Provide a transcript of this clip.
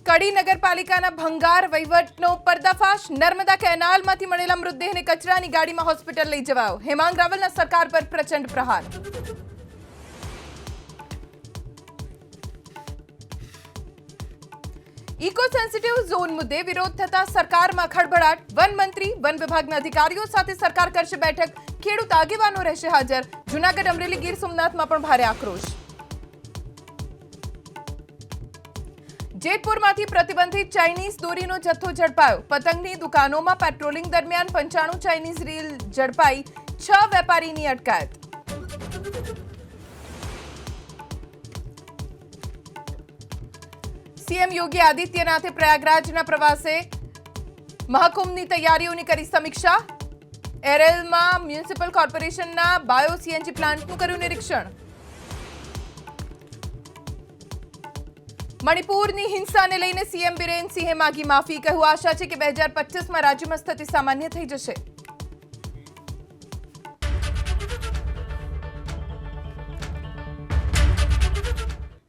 કડી નગરપાલિકાના ભંગાર વહીવટનો પર્દાફાશ। નર્મદા કેનાલમાંથી મળેલા મૃતદેહને કચરાની ગાડીમાં હોસ્પિટલ લઈ જવાયો। હેમાંગ રાવલના સરકાર પર પ્રચંડ પ્રહાર। ઇકો સેન્સિટિવ ઝોન મુદ્દે વિરોધ થતા સરકારમાં ખળભળાટ। વન મંત્રી વન વિભાગના અધિકારીઓ સાથે સરકાર કરશે બેઠક। ખેડૂત આગેવાનો રહેશે હાજર। જૂનાગઢ, અમરેલી, ગીર સોમનાથમાં પણ ભારે આક્રોશ। જેતપુરમાંથી પ્રતિબંધિત ચાઇનીઝ દોરીનો જથ્થો ઝડપાયો। પતંગની દુકાનોમાં પેટ્રોલિંગ દરમિયાન 95 ચાઇનીઝ રીલ ઝડપાઈ। 6 વેપારીની અટકાયત। સીએમ યોગી આદિત્યનાથે પ્રયાગરાજના પ્રવાસે મહાકુંભની તૈયારીઓની કરી સમીક્ષા। એરેલમાં મ્યુનિસિપલ કોર્પોરેશનના બાયો સીએનજી પ્લાન્ટનું કર્યું નિરીક્ષણ। મણિપુરની હિંસાને લઈને સીએમ બિરેન સિંહે માગી માફી। કહ્યું આશા છે કે 2025માં રાજ્યમાં સ્થિતિ સામાન્ય થઈ જશે।